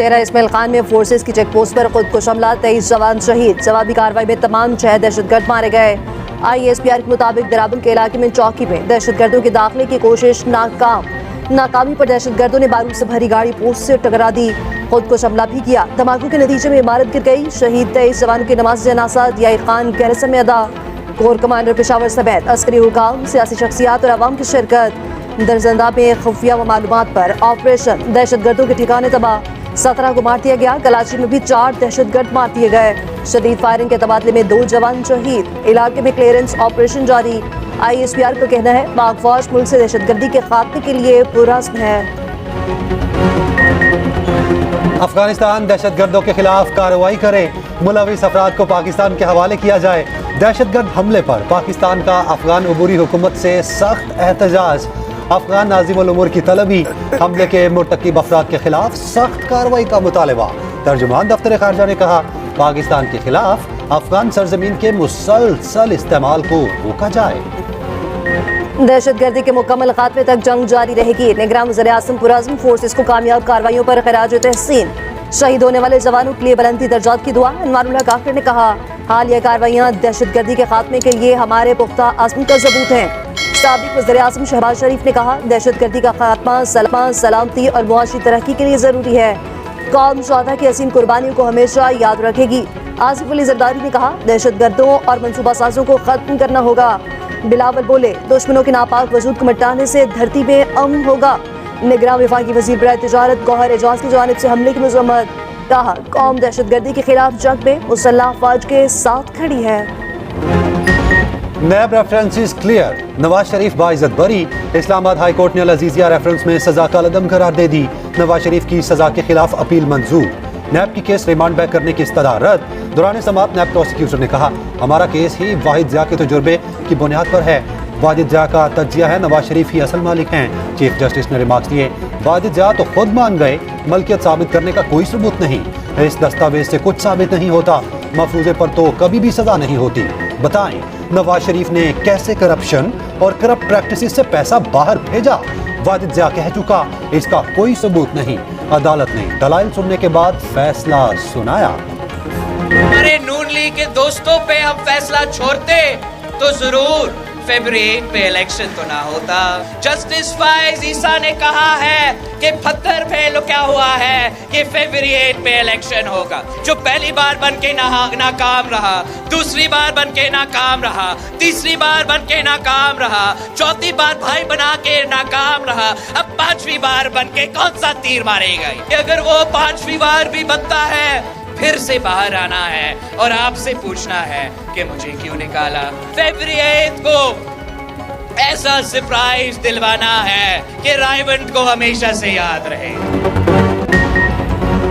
डेरा इस्माइल खान में फोर्सेस की check post पर खुदकुश हमला, 23 जवान शहीद। जवाबी कार्रवाई में तमाम 6 दहशतगर्द मारे गए। ISPR के मुताबिक दराबुल के इलाके में चौकी में दहशतगर्दों के दाखिले की कोशिश नाकामी पर दहशतगर्दों ने बारूद से भरी गाड़ी पोस्ट से टकरा दी, खुदकुश हमला भी किया। धमाकों के नतीजे में इमारत गिर गई। शहीद 23 जवानों की नमाज जनाजा दिया खान गैरसम में अदा। कोर कमांडर पेशावर समेत अस्करी हुकाम, सियासी शख्सियात और अवाम की शिरकत। दरजंदा में खुफिया व मालूमात पर ऑपरेशन, दहशतगर्दों के ठिकाने तबाह। 17 को मार दिया गया। कराची में भी 4 दहशतगर्द मार दिए गए। शदीद फायरिंग के तबादले में 2 जवान शहीद। इलाके में क्लियरेंस ऑपरेशन जारी। ISPR का कहना है पाक फौज मुल्क से दहशतगर्दी के खात्मे के लिए पुरअज़्म है। अफगानिस्तान दहशतगर्दों के खिलाफ कार्रवाई करे, मुलविस अफराद को पाकिस्तान के हवाले किया जाए। दहशतगर्द हमले पर पाकिस्तान का अफगान अबूरी हुकूमत से सख्त एहतजाज। अफगान नाज़िम उल उमूर की तलबी, हमले के मुर्तकिब अफराद के खिलाफ सख्त कार्रवाई का मुतालबा। तर्जुमान दफ्तर खारजा ने कहा पाकिस्तान के खिलाफ अफगान सरजमीन के मुसलसल इस्तेमाल को रोका जाए। दहशतगर्दी के मुकम्मल खात्मे तक जंग जारी रहेगी। निगरान वज़ीर आज़म पुरअज़्म फोर्सेस को कामयाब कार्रवाइयों पर खराज तहसीन। शहीद होने वाले जवानों के लिए बुलंदी दर्जात की दुआ। अनवारुल्लाह काफिर ने कहा हालिया कार्रवाइयाँ दहशतगर्दी के खात्मे के लिए हमारे पुख्ता अज़्म का सबूत हैं। साबिक़ वज़ीर आज़म शहबाज शरीफ ने कहा दहशतगर्दी का खात्मा सलामती और मुआशी तरक्की के लिए ज़रूरी है। कौम शोहदा की हसीन कुर्बानियों को हमेशा याद रखेगी। आसिफ अली जरदारी ने कहा दहशतगर्दों और मनसूबा साजों को खत्म करना होगा। बिलावल बोले दुश्मनों के नापाक वजूद को मिटाने से धरती में अमन होगा। निगरान वफाकी वज़ीर बराए तिजारत गौहर एजाज की जानिब से हमले की मज़म्मत। कहा कौम दहशतगर्दी के खिलाफ जंग में मुसल्लह अफवाज के साथ खड़ी है। नैब रेफरेंसेस क्लियर, नवाज शरीफ बाइज्जत बरी। इस्लामाबाद हाई कोर्ट ने अल अजीजिया रेफरेंस में सजा का अदम करार दे दी। नवाज शरीफ की सजा के खिलाफ अपील मंजूर। नैब की केस रिमांड बैक करने की इस्तदा रद्द। दौरान समाअत नैब प्रोसिक्यूटर ने कहा हमारा केस ही वाहिद ज़िया के तजुर्बे की बुनियाद पर है। वाहिद ज़िया का तज्जिया है नवाज शरीफ ही असल मालिक हैं। चीफ जस्टिस ने रिमार्क्स दिए वाहिद ज़िया तो खुद मान गए, मलकियत साबित करने का कोई सबूत नहीं। इस दस्तावेज से कुछ साबित नहीं होता, मफरूजे पर तो कभी भी सजा नहीं होती। बताएं नवाज शरीफ ने कैसे करप्शन और करप्ट प्रैक्टिसेस से पैसा बाहर भेजा। वाहिद ज़िया कह चुका इसका कोई सबूत नहीं। अदालत ने दलाइल सुनने के बाद फैसला सुनाया। हमारे नून लीग के दोस्तों पे हम फैसला छोड़ते तो जरूर फरवरी 8 पे इलेक्शन तो ना होता। जस्टिस फाइज ईसा ने कहा है कि पत्थर फेलो क्या हुआ है कि फरवरी 8 पे इलेक्शन होगा। जो पहली बार बन के नाकाम रहा, दूसरी बार बन के नाकाम रहा, तीसरी बार बन के नाकाम रहा, चौथी बार भाई बना के नाकाम रहा, अब 5वीं बार बन के कौन सा तीर मारेगा। अगर वो 5वीं बार भी बनता है फिर से बाहर आना है और आपसे पूछना है कि मुझे क्यों निकाला। फरवरी 8 को ऐसा सरप्राइज दिलवाना है कि रायवंड को हमेशा से याद रहे।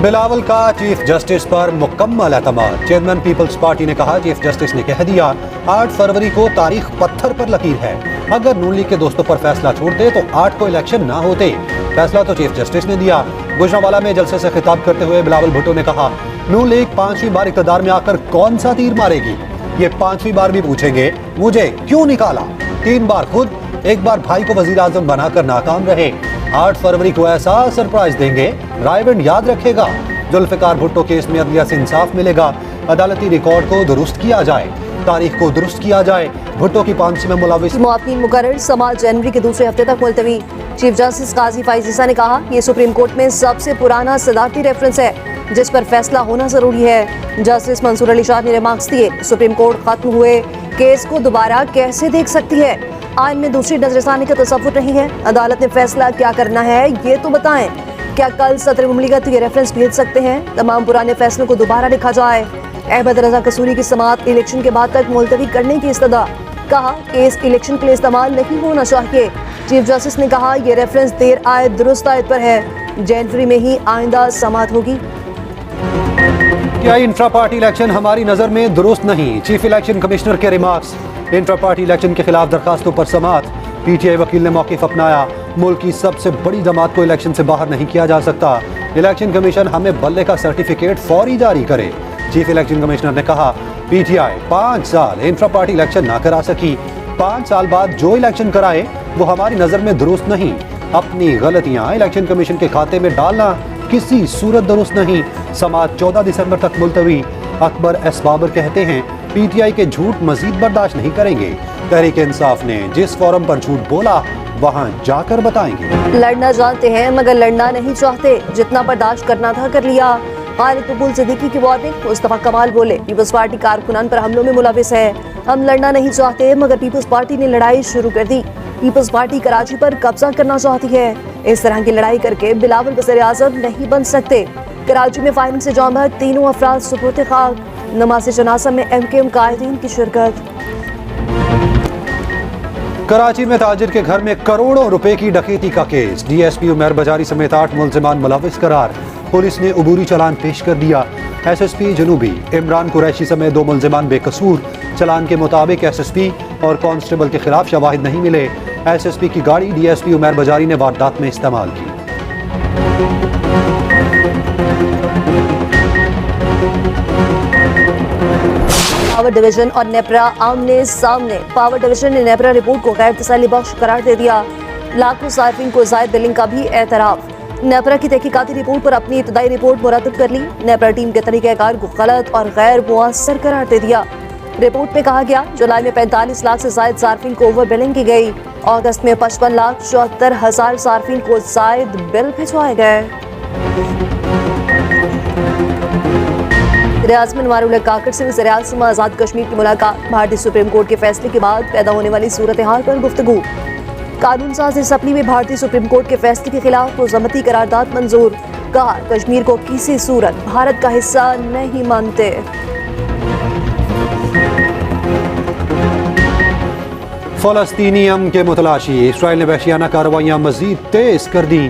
बिलावल का चीफ जस्टिस पर मुकम्मल एतमाद। चेयरमैन पीपल्स पार्टी ने कहा चीफ जस्टिस ने कह दिया 8 फरवरी को तारीख पत्थर पर लकीर है। अगर नून लीग के दोस्तों पर फैसला छोड़ते तो 8 को इलेक्शन ना होते। फैसला तो चीफ जस्टिस ने दिया। गुजरांवाला में जलसे से खिताब करते हुए बिलावल भुट्टो ने कहा नून लीग 5वीं बार इक़्तिदार में आकर कौन सा तीर मारेगी। ये 5वीं बार भी पूछेंगे मुझे क्यों निकाला। 3 बार खुद, 1 बार भाई को वजीर आजम बनाकर नाकाम रहे। 8 फरवरी को ऐसा सरप्राइज देंगे रायवंड याद रखेगा। जुल्फिकार भुट्टो केस में अदलिया से इंसाफ मिलेगा। अदालती रिकॉर्ड को दुरुस्त किया जाए, तारीख को दुरुस्त किया जाए। भुट्टो की 5 में मुलविस मुआफ़िन मुकर्रर समाअत जनवरी के दूसरे हफ्ते तक मुलतवी। चीफ जस्टिस काजी फाइज ईसा ने कहा ये सुप्रीम कोर्ट में सबसे पुराना सदारती रेफरेंस है जिस पर फैसला होना जरूरी है। जस्टिस मंसूर अली शाह ने रिमार्क्स दिए सुप्रीम कोर्ट खत्म हुए केस को दोबारा कैसे देख सकती है। आइन में दूसरी नजरसानी का तसव्वुर नहीं है। अदालत ने फैसला क्या करना है ये तो बताएं। क्या कल सदर मुमलिकत ये रेफरेंस भेज सकते हैं? तमाम पुराने फैसलों को दोबारा लिखा जाए। अहमद रजा कसूरी की समाअत इलेक्शन के बाद तक मुलतवी करने की इस्तदा। कहा केस इलेक्शन के लिए इस्तेमाल नहीं होना चाहिए। चीफ जस्टिस ने कहा यह रेफरेंस देर आए दुरुस्त आयत पर है। जनवरी में ही आइंदा समाअत होगी। क्या इंट्रा पार्टी इलेक्शन हमारी नजर में दुरुस्त नहीं। चीफ इलेक्शन कमिश्नर के रिमार्क्स। इंट्रा पार्टी इलेक्शन के खिलाफ दरखास्तों पर समाअत। PTI वकील ने मौक़िफ़ अपनाया। मुल्क की सबसे बड़ी जमात को इलेक्शन से बाहर नहीं किया जा सकता। इलेक्शन कमीशन हमें बल्ले का सर्टिफिकेट फौरी जारी करे। चीफ इलेक्शन कमिश्नर ने कहा PTI 5 साल इंट्रा पार्टी इलेक्शन ना करा सकी। 5 साल बाद जो इलेक्शन कराए वो हमारी नजर में दुरुस्त नहीं। अपनी गलतियां इलेक्शन कमीशन के खाते में डालना किसी सूरत दुरुस्त नहीं, समाअत 14 दिसंबर तक मुलतवी। अकबर एस बाबर कहते हैं PTI के झूठ मजीद बर्दाश्त नहीं करेंगे। तहरीक इंसाफ ने जिस फोरम पर झूठ बोला वहां जाकर बताएंगे। लड़ना जानते हैं मगर लड़ना नहीं चाहते, जितना बर्दाश्त करना था कर लिया। खालिद मकबूल सिद्दीकी की वार्निंग। मुस्तफा कमाल बोले पीपल्स पार्टी कारकुनान पर हमलों में मुलविस है। हम लड़ना नहीं चाहते मगर पीपल्स पार्टी ने लड़ाई शुरू कर दी। पीपल्स पार्टी कराची पर कब्जा करना चाहती है। इस तरह की लड़ाई करके बिलावल वज़ीर-ए-आज़म नहीं बन सकते। कराची में फायरिंग से जाम बहक, तीनों अफराद सुपुर्द खाक। नमाज़ जनाज़ा में MKM कायदीन की शिरकत। कराची में ताजिर के घर में करोड़ों रुपए की डकैती का केस। DSP उमर बजारी समेत 8 मुलजिमान मुलविस करार। पुलिस ने अबूरी चालान पेश कर दिया। SSP जनूबी इमरान कुरैशी समेत 2 मुलजिमान बेकसूर। चालान के मुताबिक SSP और कांस्टेबल के खिलाफ शवाहिद नहीं मिले। SSP की गाड़ी DSP उमर बजारी ने वारदात में इस्तेमाल की। पावर डिवीजन और नेपरा आमने सामने। पावर डिवीजन ने नेपरा रिपोर्ट को गैर तसल्ली बख्श करार दे दिया। लाखों सार्फिन को जायद बिलिंग का भी एतराफ। नेपरा की तहकीकाती रिपोर्ट पर अपनी इब्तदाई रिपोर्ट मुरतब कर ली। नेपरा टीम के तरीक़ाकार को गलत और गैर मुअस्सर करार दे दिया। रिपोर्ट में कहा गया जुलाई में 45 लाख से जायद सार्फिन को ओवर बिलिंग की गई। अगस्त में 55,74,000 सार्फिन को जायद बिल भिजवाए गए। रियासत मारूल काकड़ से वज़ीर-ए-आज़म आज़ाद कश्मीर की मुलाकात। भारतीय सुप्रीम कोर्ट के फैसले के बाद पैदा होने वाली सूरत हाल पर गुफ्तगू। कानून साज असम्बली में भारतीय सुप्रीम कोर्ट के फैसले के खिलाफ मुज़म्मती करारदाद मंजूर। कहा कश्मीर को किसी सूरत भारत का हिस्सा नहीं मानते। फलस्तीनियम के मुतलाशी। इसराइल ने वहशियाना कार्रवाइयां मजीद तेज कर दी।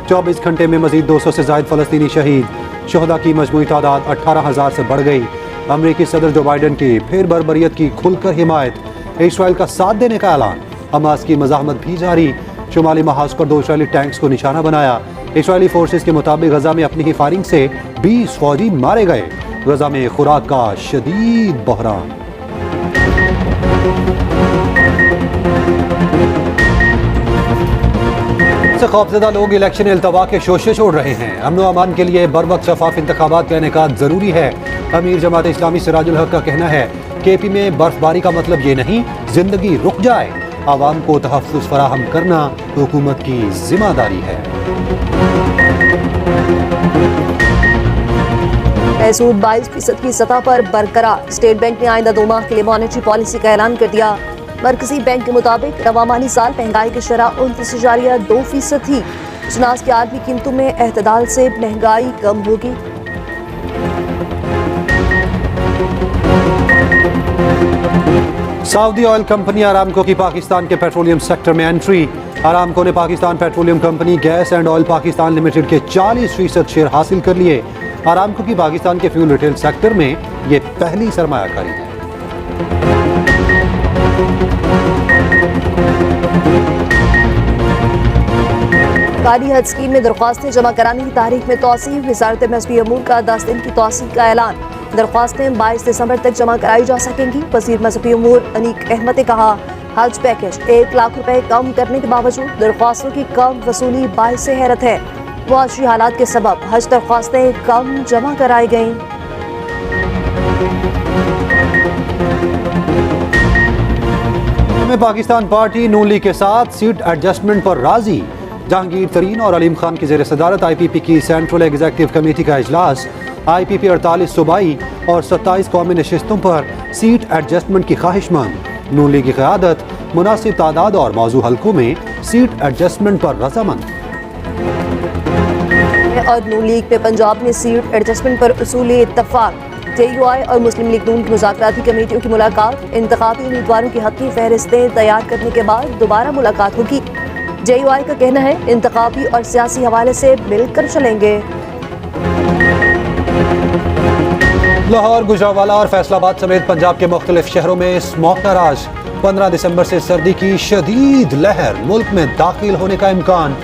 24 घंटे में मजीद 200 से ज्यादा फलस्तीनी शहीद। शहदा की मजमूई तादाद 18,000 से बढ़ गई। अमरीकी सदर जो बाइडन की फिर बर्बरियत की खुलकर हिमायत। इसराइल का साथ देने का ऐलान। हमास की मज़ाहमत भी जारी। शुमाली महाज पर 2 इसराइली टैंक्स को निशाना बनाया। इसराइली फोर्सेस के मुताबिक गजा में अपनी ही फायरिंग से 20 फौजी मारे गए। गजा में खुराक का शदीद बहरान। खौफजदा लोग इलेक्शन इल्तवा के शोशे छोड़ रहे हैं। अमन अमान के लिए बर वक्त शफाफ इंतखाबात का इनेकाद जरूरी है। अमीर जमात इस्लामी सिराजुल हक का कहना है KP में बर्फबारी का मतलब ये नहीं जिंदगी रुक जाए। आवाम को तहफ़्फ़ुज़ फराहम करना हुकूमत की जिम्मेदारी है। सूद 22% की सतह पर बरकरार। स्टेट बैंक ने आइंदा 2 माह के लिए मॉनेटरी पॉलिसी का ऐलान कर दिया। मरकजी बैंक के मुताबिक रवा माली साल महंगाई की शरह 29.2% थी। शनास की आलमी कीमतों में एतदाल से महंगाई कम होगी। सऊदी ऑयल कंपनी आरामको की पाकिस्तान के पेट्रोलियम सेक्टर में एंट्री। आरामको ने Pakistan petroleum company gas and oil Pakistan limited के 40% शेयर हासिल कर लिए। आरामको की पाकिस्तान के फ्यूल रिटेल सेक्टर में ये पहली सरमायाकारी है। कारी हज स्कीम में दरख्वास्तें जमा कराने की तारीख में तोसी। वज़ारत मज़हबी अमूर का 10 दिन की तोसी का ऐलान। दरख्वास्तें 22 दिसंबर तक जमा कराई जा सकेंगी। वज़ीर मज़हबी अमूर अनीक अहमद ने कहा हज पैकेज 1 लाख रुपए कम करने के बावजूद दरख्वास्तों की कम वसूली बाइस हैरत है। मुआशी हालात के सबब हज दरख्वास्तें कम जमा कराई गईं। पाकिस्तान पार्टी नून लीग के साथ सीट एडजस्टमेंट पर राजी। जहांगीर तरीन और अलीम खान की ज़ेर सदारत IPP की सेंट्रल एग्जीक्यूटिव कमेटी का इजलास। IPP 48 सूबाई और 27 कौमी नशिस्तों पर सीट एडजस्टमेंट की ख्वाहिशमंद। नून लीग की क़यादत मुनासिब तादाद और मौजू हल्कों में सीट एडजस्टमेंट पर रजामंद। और नून लीग में पंजाब में सीट एडजस्टमेंट पर उसूली इत्तफाक। JUI और मुस्लिम लीग नून की मुज़ाकराती कमेटियों की मुलाकात। इंतखाबी उम्मीदवारों की हक़ी फहरिस्तें तैयार करने के बाद दोबारा मुलाकात होगी। JUI का कहना है इंतखाबी और सियासी हवाले से मिलकर चलेंगे। लाहौर, गुजरांवाला और फैसलाबाद समेत पंजाब के मुख्तलिफ शहरों में स्मॉग का राज। 15 दिसंबर से सर्दी की शदीद लहर। मुल्क में दाखिल होने का इम्कान।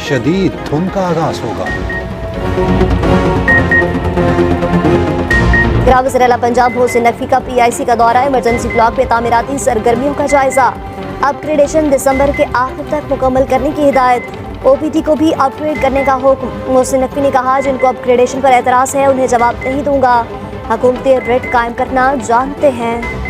शदीद धुंध का आगाज होगा। वज़ीर-ए-आला पंजाब मोहसिन नकवी का PIC का दौरा। इमरजेंसी ब्लॉक में तामीराती सरगर्मियों का जायजा। अपग्रेडेशन दिसंबर के आखिर तक मुकम्मल करने की हिदायत। ओपीडी को भी अपग्रेड करने का हुक्म। मोहसिन नकवी ने कहा, जिनको अपग्रेडेशन पर एतराज़ है उन्हें जवाब नहीं दूंगा। हुकूमती रेट कायम करना जानते हैं।